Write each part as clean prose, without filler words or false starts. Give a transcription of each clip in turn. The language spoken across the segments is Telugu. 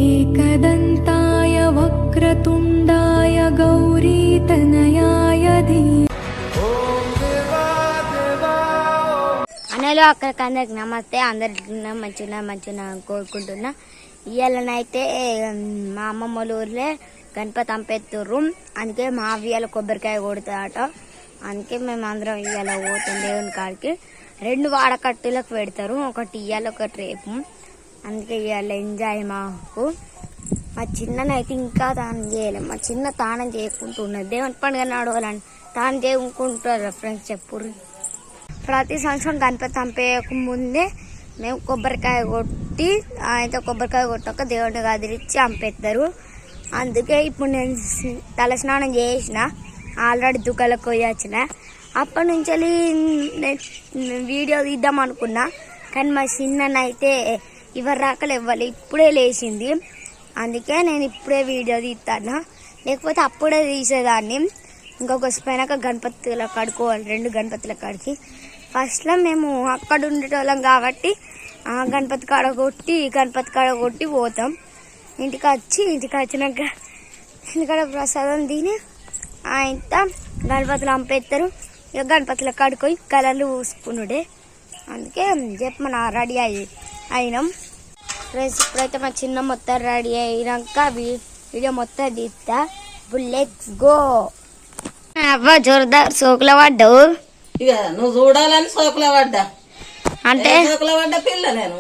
एकदन्ताय वक्रतुण्डाय गौरीतनयाय అనలో అక్కడికి అందరికి నమస్తే. అందరికి మంచిగా కోరుకుంటున్నా. ఇవాళనైతే మా అమ్మమ్మ ఊర్లో గణపతి అంపెత్తుర్రు. అందుకే మా అవ్వియాల కొబ్బరికాయ కొడతాట. అందుకే మేము అందరం ఇవాళ పోతాం దేవుని కాడికి. 2 వాడకట్టులకు పెడతారు, ఒకటి ఇవాళ ఒకటి రేపు. అందుకే ఇవాళ ఎంజాయ్ మాకు. మా చిన్ననైతే ఇంకా తానం చేయలేము. మా చిన్న తానం చేయకుంటున్నది. దేవుని పండుగ నడవాలని తానం చేయకుంటారు ఫ్రెండ్స్ చెప్పుర్రు. ప్రతి సంవత్సరం గణపతి చంపేయక ముందే మేము కొబ్బరికాయ కొట్టి అయితే కొబ్బరికాయ కొట్టాక దేవుడిని కదిలిచ్చి చంపేస్తారు. అందుకే ఇప్పుడు నేను తల స్నానం చేసిన, ఆల్రెడీ దుకాణాలకు పోయొచ్చిన. అప్పటి నుంచి వీడియో తీద్దాం అనుకున్నా, కానీ మా చిన్ననైతే ఎవరు రాకలు ఇవ్వాలి, ఇప్పుడే లేచింది. అందుకే నేను ఇప్పుడే వీడియో తీస్తాను, లేకపోతే అప్పుడే తీసేదాన్ని. ఇంకొక పోయినాక గణపతుల కడుకోవాలి, 2 గణపతుల కాడికి. ఫస్ట్లో మేము అక్కడ ఉండేటోళ్ళం కాబట్టి గణపతి కాడ కొట్టి పోతాం. ఇంటికి వచ్చినాక ఇంటికాడ ప్రసాదం తిని ఇంత గణపతులు అంపేస్తారు. ఇక గణపతుల కాడిపోయి కలర్లు పూసుకున్నాడే. అందుకే చెప్పమన రెడీ అయినాం ఫ్రెండ్స్. ఇప్పుడైతే మా చిన్న మొత్తం రెడీ అయినాక వీడియో మొత్తం తీస్తా. Let's go. అవ్వ జోరుదార్ సోకుల పడ్డావు. ఇక నువ్వు చూడాలని సోకుల పడ్డా అంటే సోకుల పడ్డా పిల్ల నేను.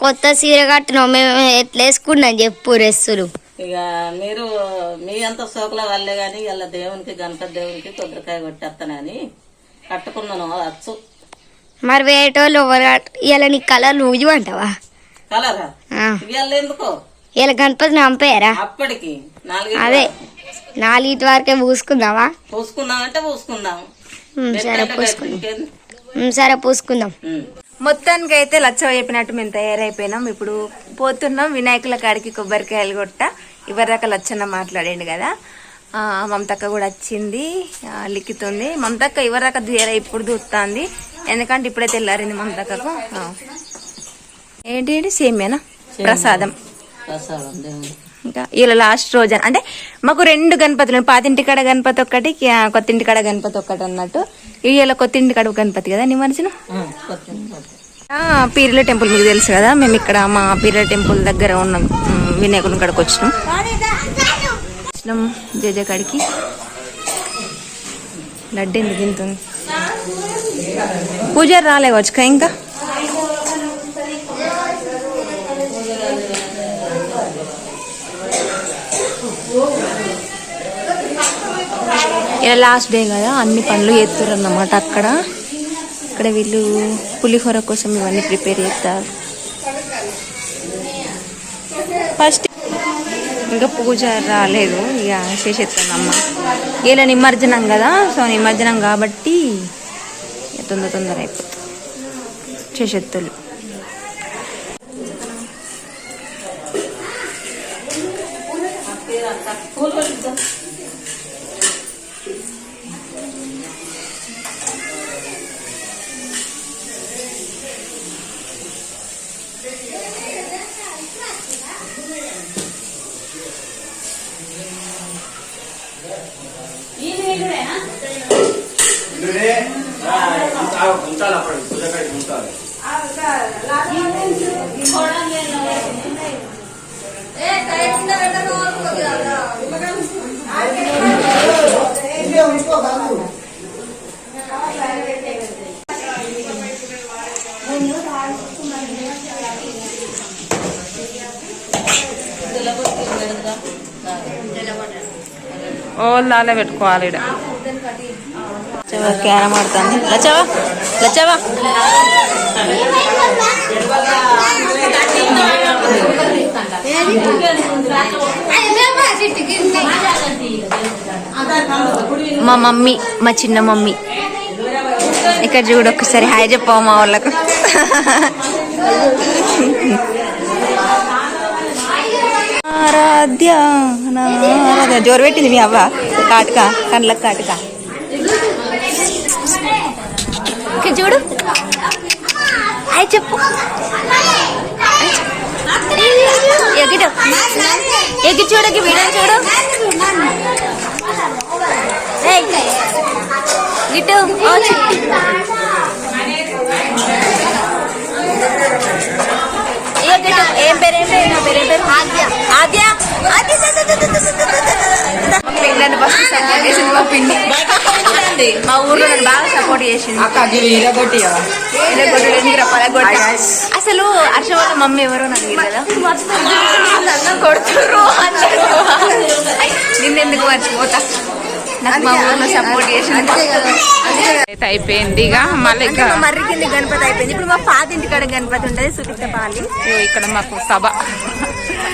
కొత్త చీర కట్టినావు, మేము ఎట్లా వేసుకున్నాం చెప్పు రెస్సులు. ఇక మీరు మీ అంత సోకుల వల్లే గాని ఇలా దేవునికి గణపతి దేవునికి కొబ్బరికాయ కొట్టేస్తానని కట్టుకున్నాను అచ్చు. మరి వేటోళ్ళు ఇలా నీ కలర్ నువ్వు అంటావా? కలరా ఇవాళ ఎందుకో ఇలా గణపతిని చంపేయరా? అప్పటికి అదే 4 వరకే పూసుకుందామా? పూసుకుందామంటే పూసుకుందాం. సరే పూసుకుందాం. మొత్తానికి అయితే లచ్చ చెప్పినట్టు మేము తయారైపోయినాం. ఇప్పుడు పోతున్నాం వినాయకుల కాడికి కొబ్బరికాయలు కొట్ట. ఇవరిదాకా లచ్చన్న మాట్లాడండి కదా. మమతక్క కూడా వచ్చింది, లిక్కుతుంది. మమతక్క ఇవరిదాకా ఇప్పుడు దూస్తుంది, ఎందుకంటే ఇప్పుడే తెల్లారింది మమతక్కకు. ఏంటి సేమేనా ప్రసాదం. ఇంకా ఇలా లాస్ట్ రోజు అంటే మాకు 2 గణపతులు, పాతింటికాడ గణపతి ఒక్కటి, కొత్తింటికాడ గణపతి ఒక్కటి అన్నట్టు. ఇలా కొత్తింటికాడ గణపతి కదా నిమజ్జనం. పీర్ల టెంపుల్ మీకు తెలుసు కదా. మేము ఇక్కడ మా పీర్ల టెంపుల్ దగ్గర ఉన్న వినాయకుని కాడికి వచ్చినాం. జేజ కాడికి లడ్డు ఎందుకు తింటుంది. పూజారి రాలే వచ్చుక ఇంకా. ఇలా లాస్ట్ డే కదా, అన్ని పనులు చేస్తారు అన్నమాట. ఇక్కడ వీళ్ళు పులిహోర కోసం ఇవన్నీ ప్రిపేర్ చేస్తారు. ఫస్ట్ ఇంకా పూజ రాలేదు, ఇక చేసేస్తానమ్మ. ఇలా నిమజ్జనం కదా, సో నిమజ్జనం కాబట్టి తొందర అయిపోతుంది చేసేత్తలు. ఓళ్ళాలే పెట్టుకోవాలి. క్యారం ఆడుతుంది లచ్చవా. మా మమ్మీ, మా చిన్న మమ్మీ ఇక్కడ చూడు. ఒకసారి హాయ్ చెప్పావు మా వాళ్ళకు. ఆరాధ్య జోరు పెట్టింది మీ అవ్వ. కాటుక కండ్లకు కాటుక. చూడు హాయ్ చెప్పు. పేరు ఆద్య. ఆద్య పిల్లలు ఫస్ట్ సపోర్ట్ చేసింది మా పిన్ని. మా ఊర్లో నన్ను బాగా సపోర్ట్ చేసింది. అసలు హర్ష వాళ్ళ మమ్మీ ఎవరో నాకు కదా కొడుతుర్రు నిన్నెందుకు మర్చిపోతా. నాకు మా ఊర్లో సపోర్ట్ చేసింది. అయిపోయింది ఇక మళ్ళీ ఇంకా మర్రి కింద గణపతి అయిపోయింది. ఇప్పుడు మా పాత ఇంటికాడ గణపతి ఉంటుంది సుపిష్టపాలి. ఇక్కడ మాకు సభ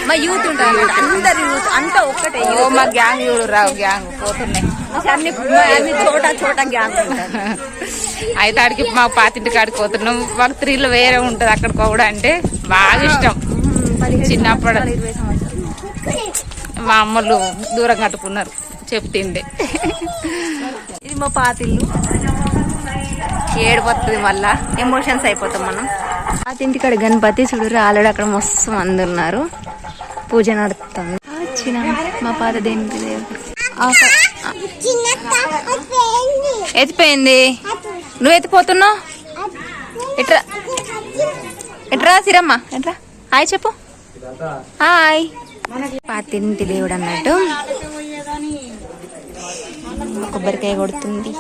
మా యూత్ ఉంటుంది, అందరు యూత్ అంతా ఒక్కటే. మా గ్యాంగ్ చూడు రావు గ్యాంగ్ పోతున్నాయి. అన్ని చోట చోట గ్యాంగ్ అయితే ఆడికి మా పాతింటి కాడికి పోతున్నాం. వాళ్ళ త్రీలో వేరే ఉంటుంది అక్కడికి కూడా అంటే బాగా ఇష్టం. చిన్నప్పుడు మా అమ్మలు దూరం కట్టుకున్నారు చెప్తిండే. ఇది మా పాతిల్లు. ఏడిపోతుంది మళ్ళా ఎమోషన్స్ అయిపోతాం మనం. పాతింటికాడ గణపతి చూడరు ఆల్రెడీ అక్కడ మస్తు మంది ఉన్నారు. పూజ నడుస్తుంది. వచ్చిన మా పాత దేనికి ఎత్తిపోయింది. నువ్వు ఎత్తిపోతున్నావు. ఎట్రా ఎట్రా సిరమ్మ ఎట్రా హాయ్ చెప్పు. హాయ్. పాతింటి దేవుడు అన్నట్టు కొబ్బరికాయ కొడుతుంది.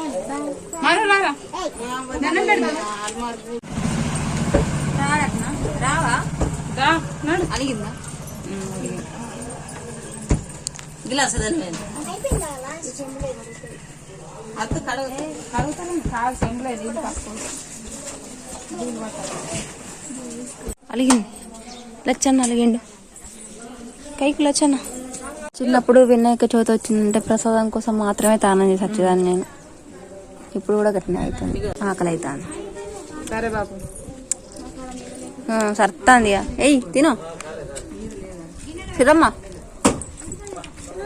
గిలాస్ అలిగింది. లచ్చన్న అలిగిండు. కైకి లచ్చన్న. చిన్నప్పుడు వినాయక చవితి వచ్చిందంటే ప్రసాదం కోసం మాత్రమే తానం చేసి వచ్చేదాన్ని నేను. ఇప్పుడు కూడా గట్టిన అవుతుంది. ఆకలి అవుతుంది. సరే బాబు సర్తాంది. ఏయ్ తినో సిరమ్మ.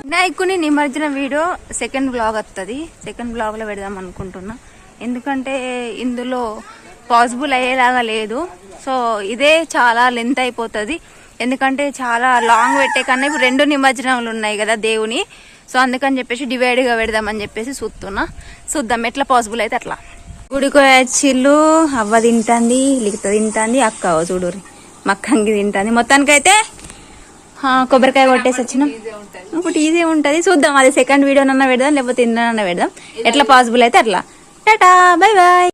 వినాయకుని నిమజ్జనం వీడియో సెకండ్ బ్లాగ్ వస్తుంది. సెకండ్ బ్లాగ్లో పెడదాం అనుకుంటున్నా. ఎందుకంటే ఇందులో పాసిబుల్ అయ్యేలాగా లేదు. సో ఇదే చాలా లెంత్ అయిపోతుంది. ఎందుకంటే చాలా లాంగ్ పెట్టే కన్నా ఇప్పుడు 2 నిమజ్జనాలు ఉన్నాయి కదా దేవుని. సో అందుకని చెప్పేసి డివైడ్గా పెడదామని చెప్పేసి చూద్దాం ఎట్లా పాసిబుల్ అయితే అట్లా. గుడికి చిల్లు అవ్వ తింటుంది, లిఖిత తింటుంది, అక్క చూడురి మక్కంగి తింటుంది. మొత్తానికైతే కొబ్బరికాయ కొట్టేసి వచ్చినాం. ఒకటి ఈజీ ఉంటుంది. చూద్దాం అది సెకండ్ వీడియోనన్నా పెడదాం లేకపోతే ఇందులోనన్నా పెడదాం. ఎట్లా పాసిబుల్ అయితే అట్లా. Tata bye bye.